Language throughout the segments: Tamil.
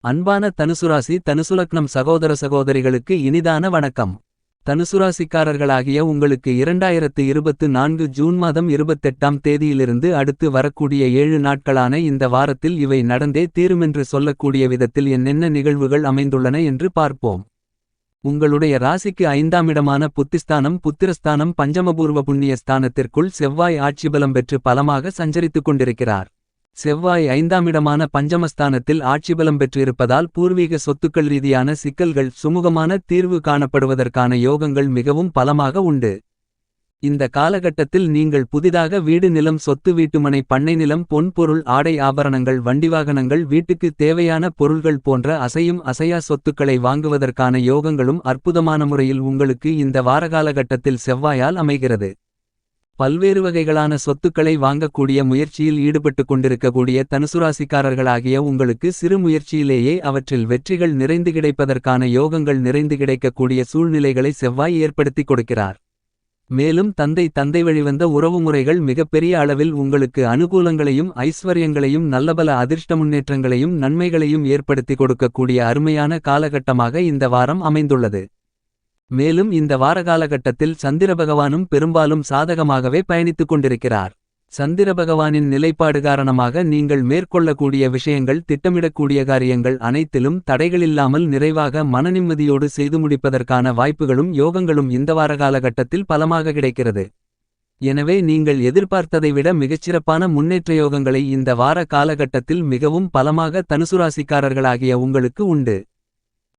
அன்பான தனுசுராசி தனுசுலக்னம் சகோதர சகோதரிகளுக்கு இனிதான வணக்கம். தனுசுராசிக்காரர்களாகிய உங்களுக்கு 2024 ஜூன் மாதம் 28ஆம் தேதியிலிருந்து அடுத்து வரக்கூடிய 7 நாட்களான இந்த வாரத்தில் இவை நடந்தே தீருமென்று சொல்லக்கூடிய விதத்தில் என்னென்ன நிகழ்வுகள் அமைந்துள்ளன என்று பார்ப்போம். உங்களுடைய ராசிக்கு 5ஆம் இடமான புத்திஸ்தானம் புத்திரஸ்தானம் பஞ்சமபூர்வ புண்ணிய ஸ்தானத்திற்குள் செவ்வாய் ஆட்சிபலம் பெற்று பலமாக சஞ்சரித்துக் கொண்டிருக்கிறார். செவ்வாய் 5ஆம் இடமான பஞ்சமஸ்தானத்தில் ஆட்சிபலம் பெற்றிருப்பதால் பூர்வீக சொத்துக்கள் ரீதியான சிக்கல்கள் சுமூகமான தீர்வு காணப்படுவதற்கான யோகங்கள் மிகவும் பலமாக உண்டு. இந்த காலகட்டத்தில் நீங்கள் புதிதாக வீடு நிலம் சொத்து வீட்டுமனை பண்ணை நிலம் பொன் பொருள் ஆடை ஆபரணங்கள் வண்டிவாகனங்கள் வீட்டுக்கு தேவையான பொருள்கள் போன்ற அசையும் அசையா சொத்துக்களை வாங்குவதற்கான யோகங்களும் அற்புதமான முறையில் உங்களுக்கு இந்த வாரகாலகட்டத்தில் செவ்வாயால் அமைகிறது. பல்வேறு வகைகளான சொத்துக்களை வாங்கக்கூடிய முயற்சியில் ஈடுபட்டு கொண்டிருக்கக்கூடிய தனுசுராசிக்காரர்களாகிய உங்களுக்கு சிறு முயற்சியிலேயே அவற்றில் வெற்றிகள் நிறைந்து கிடைப்பதற்கான யோகங்கள் நிறைந்து கிடைக்கக்கூடிய சூழ்நிலைகளை செவ்வாய் ஏற்படுத்தி கொடுக்கிறார். மேலும் தந்தை வழிவந்த உறவுமுறைகள் மிகப்பெரிய அளவில் உங்களுக்கு அனுகூலங்களையும் ஐஸ்வர்யங்களையும் நல்லபல அதிர்ஷ்ட முன்னேற்றங்களையும் நன்மைகளையும் ஏற்படுத்தி கொடுக்கக்கூடிய அருமையான காலகட்டமாக இந்த வாரம் அமைந்துள்ளது. மேலும் இந்த வாரகாலகட்டத்தில் சந்திர பகவானும் பெரும்பாலும் சாதகமாகவே பயணித்துக் கொண்டிருக்கிறார். சந்திர பகவானின் நிலைப்பாடு காரணமாக நீங்கள் மேற்கொள்ளக்கூடிய விஷயங்கள் திட்டமிடக்கூடிய காரியங்கள் அனைத்திலும் தடைகளில்லாமல் நிறைவாக மனநிம்மதியோடு செய்து முடிப்பதற்கான வாய்ப்புகளும் யோகங்களும் இந்த வாரகாலகட்டத்தில் பலமாக கிடைக்கிறது. எனவே நீங்கள் எதிர்பார்த்ததை விட மிகச்சிறப்பான முன்னேற்ற யோகங்களை இந்த வார காலகட்டத்தில் மிகவும் பலமாக தனுசுராசிக்காரர்களாகிய உங்களுக்கு உண்டு.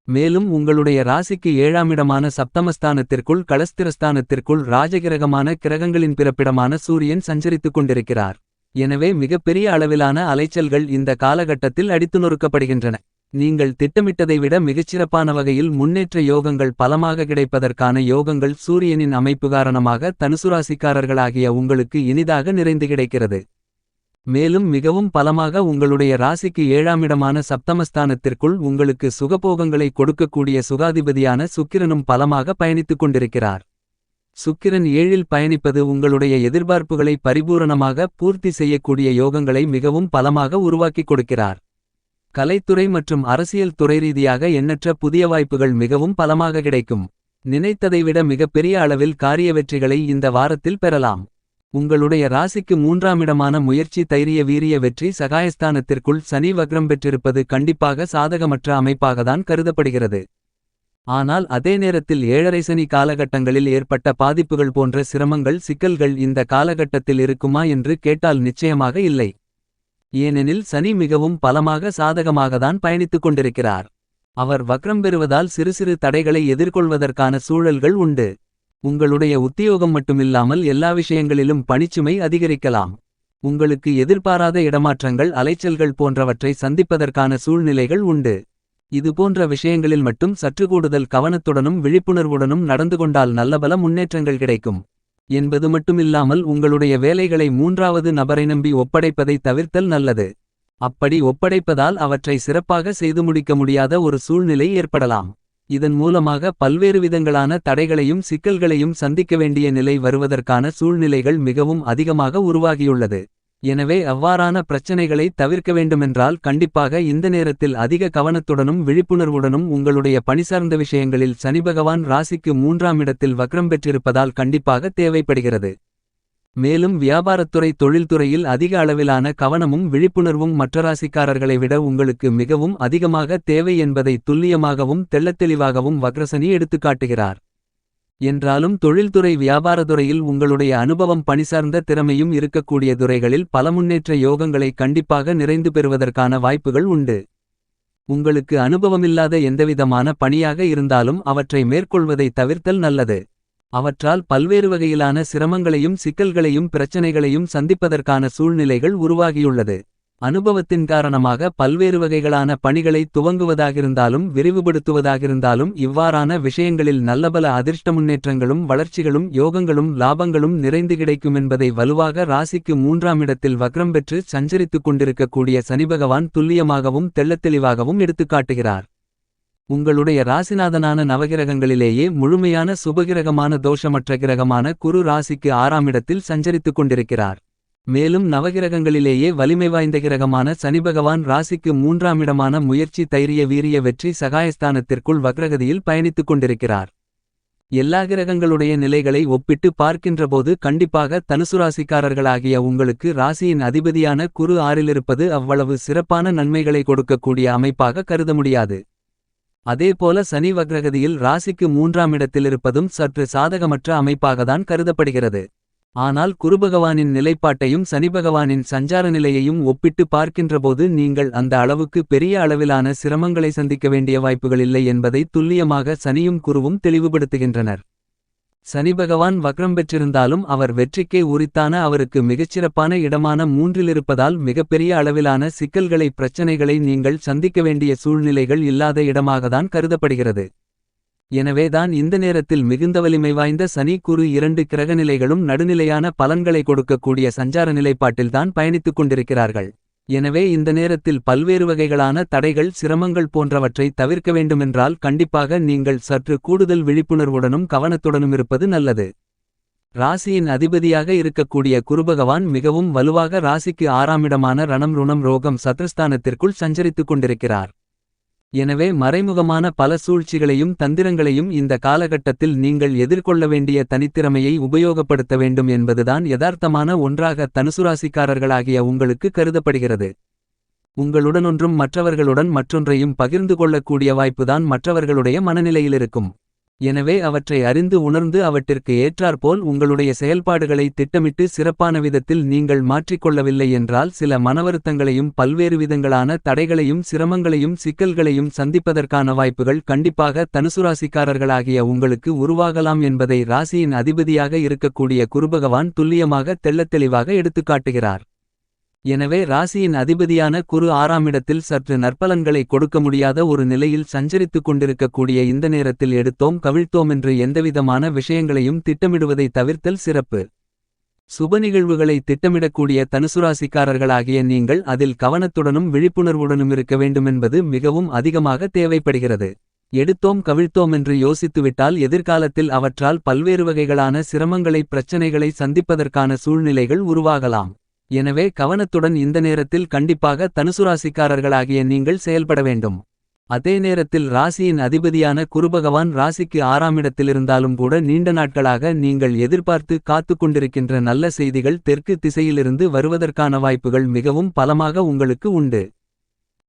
மேலும் உங்களுடைய ராசிக்கு 7ஆம் இடமான சப்தமஸ்தானத்திற்குள் களஸ்திரஸ்தானத்திற்குள் ராஜகிரகமான கிரகங்களின் பிறப்பிடமான சூரியன் சஞ்சரித்துக் கொண்டிருக்கிறார். எனவே மிகப்பெரிய அளவிலான அலைச்சல்கள் இந்த காலகட்டத்தில் அடித்து நொறுக்கப்படுகின்றன. நீங்கள் திட்டமிட்டதை விட மிகச்சிறப்பான வகையில் முன்னேற்ற யோகங்கள் பலமாக கிடைப்பதற்கான யோகங்கள் சூரியனின் அமைப்பு காரணமாக தனுசுராசிக்காரர்களாகிய உங்களுக்கு இனிதாக நிறைந்து கிடைக்கிறது. மேலும் மிகவும் பலமாக உங்களுடைய ராசிக்கு 7ஆம் இடமான சப்தமஸ்தானத்திற்குள் உங்களுக்கு சுகபோகங்களை கொடுக்கக்கூடிய சுகாதிபதியான சுக்கிரனும் பலமாக பயணித்துக் கொண்டிருக்கிறார். சுக்கிரன் 7இல் பயணிப்பது உங்களுடைய எதிர்பார்ப்புகளை பரிபூரணமாக பூர்த்தி செய்யக்கூடிய யோகங்களை மிகவும் பலமாக உருவாக்கிக் கொடுக்கிறார். கலைத்துறை மற்றும் அரசியல் துறை ரீதியாக எண்ணற்ற புதிய வாய்ப்புகள் மிகவும் பலமாக கிடைக்கும். நினைத்ததை விட மிகப்பெரிய அளவில் காரிய வெற்றிகளை இந்த வாரத்தில் பெறலாம். உங்களுடைய ராசிக்கு 3ஆம் இடமான முயற்சி தைரிய வீரிய வெற்றி சகாயஸ்தானத்திற்குள் சனி வக்ரம் பெற்றிருப்பது கண்டிப்பாக சாதகமற்ற அமைப்பாகத்தான் கருதப்படுகிறது. ஆனால் அதே நேரத்தில் 7.5 சனி காலகட்டங்களில் ஏற்பட்ட பாதிப்புகள் போன்ற சிரமங்கள் சிக்கல்கள் இந்த காலகட்டத்தில் இருக்குமா என்று கேட்டால் நிச்சயமாக இல்லை. ஏனெனில் சனி மிகவும் பலமாக சாதகமாகத்தான் பயணித்துக் கொண்டிருக்கிறார். அவர் வக்ரம் பெறுவதால் சிறு சிறு தடைகளை எதிர்கொள்வதற்கான சூழல்கள் உண்டு. உங்களுடைய உத்தியோகம் மட்டுமில்லாமல் எல்லா விஷயங்களிலும் பணிச்சுமை அதிகரிக்கலாம். உங்களுக்கு எதிர்பாராத இடமாற்றங்கள் அலைச்சல்கள் போன்றவற்றை சந்திப்பதற்கான சூழ்நிலைகள் உண்டு. இதுபோன்ற விஷயங்களில் மட்டும் சற்று கூடுதல் கவனத்துடனும் விழிப்புணர்வுடனும் நடந்து கொண்டால் நல்லபல முன்னேற்றங்கள் கிடைக்கும் என்பது மட்டுமில்லாமல் உங்களுடைய வேலைகளை 3வது நபரை நம்பி ஒப்படைப்பதை தவிர்த்தல் நல்லது. அப்படி ஒப்படைப்பதால் அவற்றை சிறப்பாக செய்து முடிக்க முடியாத ஒரு சூழ்நிலை ஏற்படலாம். இதன் மூலமாக பல்வேறு விதங்களான தடைகளையும் சிக்கல்களையும் சந்திக்க வேண்டிய நிலை வருவதற்கான சூழ்நிலைகள் மிகவும் அதிகமாக உருவாகியுள்ளது. எனவே அவ்வாறான பிரச்சனைகளை தவிர்க்க வேண்டுமென்றால் கண்டிப்பாக இந்த நேரத்தில் அதிக கவனத்துடனும் விழிப்புணர்வுடனும் உங்களுடைய பணி சார்ந்த விஷயங்களில் சனிபகவான் ராசிக்கு 3ஆம் இடத்தில் வக்ரம் பெற்றிருப்பதால் கண்டிப்பாக தேவைப்படுகிறது. மேலும் வியாபாரத்துறை தொழில்துறையில் அதிக அளவிலான கவனமும் விழிப்புணர்வும் மற்ற ராசிக்காரர்களை விட உங்களுக்கு மிகவும் அதிகமாக தேவை என்பதை துல்லியமாகவும் தெள்ளத்தெளிவாகவும் வக்ரசனி எடுத்துக்காட்டுகிறார். என்றாலும் தொழில்துறை வியாபாரத்துறையில் உங்களுடைய அனுபவம் பணிசார்ந்த திறமையும் இருக்கக்கூடிய துறைகளில் பல முன்னேற்ற யோகங்களை கண்டிப்பாக நிறைந்து பெறுவதற்கான வாய்ப்புகள் உண்டு. உங்களுக்கு அனுபவமில்லாத எந்தவிதமான பணியாக இருந்தாலும் அவற்றை மேற்கொள்வதை தவிர்த்தல் நல்லது. அவற்றால் பல்வேறு வகையிலான சிரமங்களையும் சிக்கல்களையும் பிரச்சனைகளையும் சந்திப்பதற்கான சூழ்நிலைகள் உருவாகியுள்ளது. அனுபவத்தின் காரணமாக பல்வேறு வகைகளான பணிகளை துவங்குவதாகிருந்தாலும் விரிவுபடுத்துவதாகிருந்தாலும் இவ்வாறான விஷயங்களில் நல்லபல அதிர்ஷ்ட முன்னேற்றங்களும் வளர்ச்சிகளும் யோகங்களும் லாபங்களும் நிறைந்து கிடைக்குமென்பதை வலுவாக ராசிக்கு 3ஆம் இடத்தில் வக்ரம் பெற்று சஞ்சரித்துக் கொண்டிருக்கக்கூடிய சனிபகவான் துல்லியமாகவும் தெள்ளத்தெளிவாகவும் எடுத்துக்காட்டுகிறார். உங்களுடைய ராசிநாதனான நவகிரகங்களிலேயே முழுமையான சுபகிரகமான தோஷமற்ற கிரகமான குரு ராசிக்கு 6ஆம் இடத்தில் சஞ்சரித்துக் கொண்டிருக்கிறார். மேலும் நவகிரகங்களிலேயே வலிமை வாய்ந்த கிரகமான சனிபகவான் ராசிக்கு 3ஆம் இடமான முயற்சி தைரிய வீரிய வெற்றி சகாயஸ்தானத்திற்குள் வக்ரகதியில் பயணித்துக் கொண்டிருக்கிறார். எல்லா கிரகங்களுடைய நிலைகளை ஒப்பிட்டு பார்க்கின்றபோது கண்டிப்பாக தனுசுராசிக்காரர்களாகிய உங்களுக்கு ராசியின் அதிபதியான குரு 6இலிருப்பது அவ்வளவு சிறப்பான நன்மைகளை கொடுக்கக்கூடிய அமைப்பாக கருத முடியாது. அதேபோல சனி வக்ரகதியில் ராசிக்கு 3ஆம் இடத்திலிருப்பதும் சற்று சாதகமற்ற அமைப்பாகத்தான் கருதப்படுகிறது. ஆனால் குருபகவானின் நிலைப்பாட்டையும் சனிபகவானின் சஞ்சார நிலையையும் ஒப்பிட்டு பார்க்கின்றபோது நீங்கள் அந்த அளவுக்கு பெரிய அளவிலான சிரமங்களை சந்திக்க வேண்டிய வாய்ப்புகள் இல்லை என்பதை துல்லியமாக சனியும் குருவும் தெளிவுபடுத்துகின்றனர். சனிபகவான் வக்ரம் பெற்றிருந்தாலும் அவர் வெற்றிக்கே உரித்தான அவருக்கு மிகச்சிறப்பான இடமான 3இலிருப்பதால் மிகப்பெரிய அளவிலான சிக்கல்களை பிரச்சனைகளை நீங்கள் சந்திக்க வேண்டிய சூழ்நிலைகள் இல்லாத இடமாகத்தான் கருதப்படுகிறது. எனவேதான் இந்த நேரத்தில் மிகுந்த வலிமை வாய்ந்த சனி குரு 2 கிரகநிலைகளும் நடுநிலையான பலன்களை கொடுக்கக்கூடிய சஞ்சார நிலைப்பாட்டில்தான் பயணித்துக் கொண்டிருக்கிறார்கள். எனவே இந்த நேரத்தில் பல்வேறு வகைகளான தடைகள் சிரமங்கள் போன்றவற்றை தவிர்க்க வேண்டுமென்றால் கண்டிப்பாக நீங்கள் சற்று கூடுதல் விழிப்புணர்வுடனும் கவனத்துடனும் இருப்பது நல்லது. ராசியின் அதிபதியாக இருக்கக்கூடிய குருபகவான் மிகவும் வலுவாக ராசிக்கு 6ஆம் இடமான ரணம் ருணம் ரோகம் சத்ருஸ்தானத்திற்குள் சஞ்சரித்துக் கொண்டிருக்கிறார். எனவே மறைமுகமான பல சூழ்ச்சிகளையும் தந்திரங்களையும் இந்த காலகட்டத்தில் நீங்கள் எதிர்கொள்ள வேண்டிய தனித்திறமையை உபயோகப்படுத்த வேண்டும் என்பதுதான் யதார்த்தமான ஒன்றாக தனுசுராசிக்காரர்களாகிய உங்களுக்கு கருதப்படுகிறது. உங்களுடனொன்றும் மற்றவர்களுடன் மற்றொன்றையும் பகிர்ந்து கொள்ளக்கூடிய வாய்ப்புதான் மற்றவர்களுடைய மனநிலையிலிருக்கும். எனவே அவற்றை அறிந்து உணர்ந்து அவற்றிற்கு ஏற்றாற்போல் உங்களுடைய செயல்பாடுகளை திட்டமிட்டு சிறப்பான விதத்தில் நீங்கள் மாற்றிக்கொள்ளவில்லை என்றால் சில மனவருத்தங்களையும் பல்வேறு விதங்களான தடைகளையும் சிரமங்களையும் சிக்கல்களையும் சந்திப்பதற்கான வாய்ப்புகள் கண்டிப்பாக தனுசுராசிக்காரர்களாகிய உங்களுக்கு உருவாகலாம் என்பதை ராசியின் அதிபதியாக இருக்கக்கூடிய குருபகவான் துல்லியமாக தெள்ளத்தெளிவாக எடுத்துக்காட்டுகிறார். எனவே ராசியின் அதிபதியான குரு 6ஆம் இடத்தில் சற்று நற்பலன்களை கொடுக்க முடியாத ஒரு நிலையில் சஞ்சரித்துக் கொண்டிருக்கக்கூடிய இந்த நேரத்தில் எடுத்தோம் கவிழ்த்தோமென்று எந்தவிதமான விஷயங்களையும் திட்டமிடுவதை தவிர்த்தல் சிறப்பு. சுப நிகழ்வுகளை திட்டமிடக்கூடிய தனுசுராசிக்காரர்களாகிய நீங்கள் அதில் கவனத்துடனும் விழிப்புணர்வுடனும் இருக்க வேண்டுமென்பது மிகவும் அதிகமாக தேவைப்படுகிறது. எடுத்தோம் கவிழ்த்தோமென்று யோசித்துவிட்டால் எதிர்காலத்தில் அவற்றால் பல்வேறு வகைகளான சிரமங்களை பிரச்சனைகளை சந்திப்பதற்கான சூழ்நிலைகள் உருவாகலாம். எனவே கவனத்துடன் இந்த நேரத்தில் கண்டிப்பாக தனுசுராசிக்காரர்களாகிய நீங்கள் செயல்பட வேண்டும். அதே நேரத்தில் ராசியின் அதிபதியான குருபகவான் ராசிக்கு 6ஆம் இடத்திலிருந்தாலும் கூட நீண்ட நாட்களாக நீங்கள் எதிர்பார்த்து காத்து கொண்டிருக்கின்ற நல்ல செய்திகள் தெற்கு திசையிலிருந்து வருவதற்கான வாய்ப்புகள் மிகவும் பலமாக உங்களுக்கு உண்டு.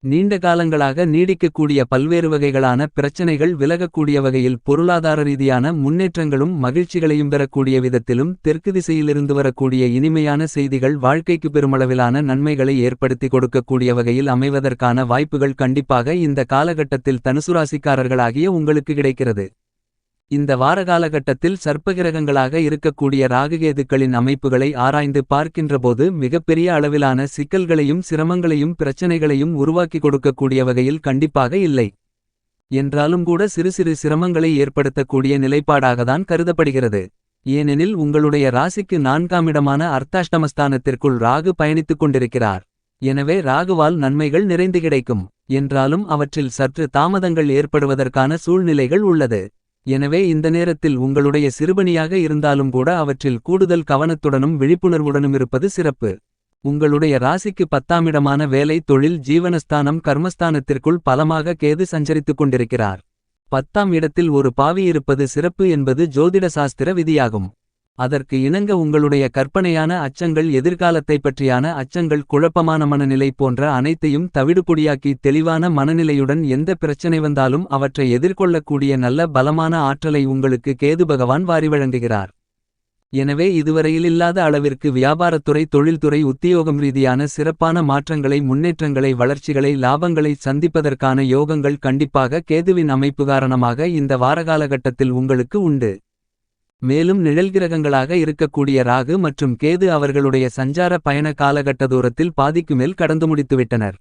நீண்ட காலங்களாக நீடிக்கக்கூடிய பல்வேறு வகைகளான பிரச்சனைகள் விலகக்கூடிய வகையில் பொருளாதார ரீதியான முன்னேற்றங்களும் மகிழ்ச்சிகளையும் பெறக்கூடிய விதத்திலும் தெற்கு திசையிலிருந்து வரக்கூடிய இனிமையான செய்திகள் வாழ்க்கைக்கு பெருமளவிலான நன்மைகளை ஏற்படுத்தி கொடுக்கக்கூடிய வகையில் அமைவதற்கான வாய்ப்புகள் கண்டிப்பாக இந்த காலகட்டத்தில் தனுசுராசிக்காரர்களாகிய உங்களுக்கு கிடைக்கிறது. இந்த வார காலகட்டத்தில் சர்ப்பகிரகங்களாக இருக்கக்கூடிய ராகுகேதுக்களின் அமைப்புகளை ஆராய்ந்து பார்க்கின்றபோது மிகப்பெரிய அளவிலான சிக்கல்களையும் சிரமங்களையும் பிரச்சனைகளையும் உருவாக்கி கொடுக்கக்கூடிய வகையில் கண்டிப்பாக இல்லை. என்றாலும் கூட சிறு சிறு சிரமங்களை ஏற்படுத்தக்கூடிய நிலைப்பாடாகத்தான் கருதப்படுகிறது. ஏனெனில் உங்களுடைய ராசிக்கு 4ஆம் இடமான அர்த்தாஷ்டமஸ்தானத்திற்குள் ராகு பயணித்துக் கொண்டிருக்கிறார். எனவே ராகுவால் நன்மைகள் நிறைந்து கிடைக்கும். என்றாலும் அவற்றில் சற்று தாமதங்கள் ஏற்படுவதற்கான சூழ்நிலைகள் உள்ளது. எனவே இந்த நேரத்தில் உங்களுடைய சிறுபணியாக இருந்தாலும் கூட அவற்றில் கூடுதல் கவனத்துடனும் விழிப்புணர்வுடனும் இருப்பது சிறப்பு. உங்களுடைய ராசிக்கு 10ஆம் இடமான வேலை தொழில் ஜீவனஸ்தானம் கர்மஸ்தானத்திற்குள் பலமாக கேது சஞ்சரித்துக் கொண்டிருக்கிறார். 10ஆம் இடத்தில் ஒரு பாவி இருப்பது சிறப்பு என்பது ஜோதிட சாஸ்திர விதியாகும். அதற்கு இணங்க உங்களுடைய கற்பனையான அச்சங்கள் எதிர்காலத்தைப் பற்றியான அச்சங்கள் குழப்பமான மனநிலை போன்ற அனைத்தையும் தவிடுபொடியாக்கி தெளிவான மனநிலையுடன் எந்த பிரச்சனை வந்தாலும் அவற்றை எதிர்கொள்ளக்கூடிய நல்ல பலமான ஆற்றலை உங்களுக்கு கேது பகவான் வாரி வழங்குகிறார். எனவே இதுவரையில் இல்லாத அளவிற்கு வியாபாரத்துறை தொழில்துறை உத்தியோகம் ரீதியான சிறப்பான மாற்றங்களை முன்னேற்றங்களை வளர்ச்சிகளை லாபங்களை சந்திப்பதற்கான யோகங்கள் கண்டிப்பாக கேதுவின் அமைப்பு காரணமாக இந்த வாரகாலகட்டத்தில் உங்களுக்கு உண்டு. மேலும் நிழல்கிரகங்களாக இருக்கக்கூடிய ராகு மற்றும் கேது அவர்களுடைய சஞ்சார பயண காலகட்ட தூரத்தில் பாதிக்கு மேல் கடந்து முடித்துவிட்டனர்.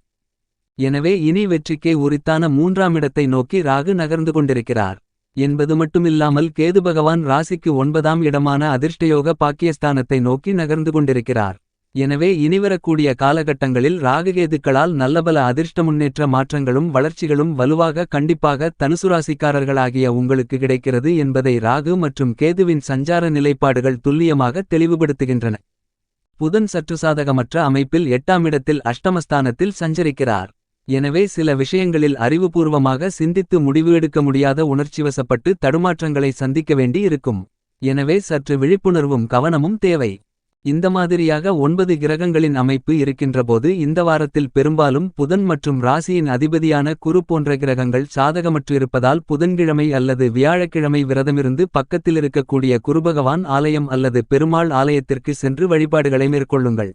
எனவே இனி வெற்றிக்கே உரித்தான 3ஆம் இடத்தை நோக்கி ராகு நகர்ந்து கொண்டிருக்கிறார் என்பது மட்டுமில்லாமல் கேது பகவான் ராசிக்கு 9ஆம் இடமான அதிர்ஷ்டயோக பாக்கியஸ்தானத்தை நோக்கி நகர்ந்து கொண்டிருக்கிறார். எனவே இனிவரக்கூடிய காலகட்டங்களில் ராகுகேதுக்களால் நல்லபல அதிர்ஷ்ட முன்னேற்ற மாற்றங்களும் வளர்ச்சிகளும் வலுவாக கண்டிப்பாக தனுசுராசிக்காரர்களாகிய உங்களுக்கு கிடைக்கிறது என்பதை ராகு மற்றும் கேதுவின் சஞ்சார நிலைப்பாடுகள் துல்லியமாக தெளிவுபடுத்துகின்றன. புதன் சற்று சாதகமற்ற அமைப்பில் 8ஆம் இடத்தில் அஷ்டமஸ்தானத்தில் சஞ்சரிக்கிறார். எனவே சில விஷயங்களில் அறிவுபூர்வமாக சிந்தித்து முடிவு எடுக்க முடியாத உணர்ச்சிவசப்பட்டு தடுமாற்றங்களை சந்திக்க வேண்டி இருக்கும். எனவே சற்று விழிப்புணர்வும் கவனமும் தேவை. இந்த மாதிரியாக 9 கிரகங்களின் அமைப்பு இருக்கின்றபோது இந்த வாரத்தில் பெரும்பாலும் புதன் மற்றும் ராசியின் அதிபதியான குரு போன்ற கிரகங்கள் சாதகமற்று இருப்பதால் புதன்கிழமை அல்லது வியாழக்கிழமை விரதமிருந்து பக்கத்திலிருக்கக்கூடிய குருபகவான் ஆலயம் அல்லது பெருமாள் ஆலயத்திற்கு சென்று வழிபாடுகளை மேற்கொள்ளுங்கள்.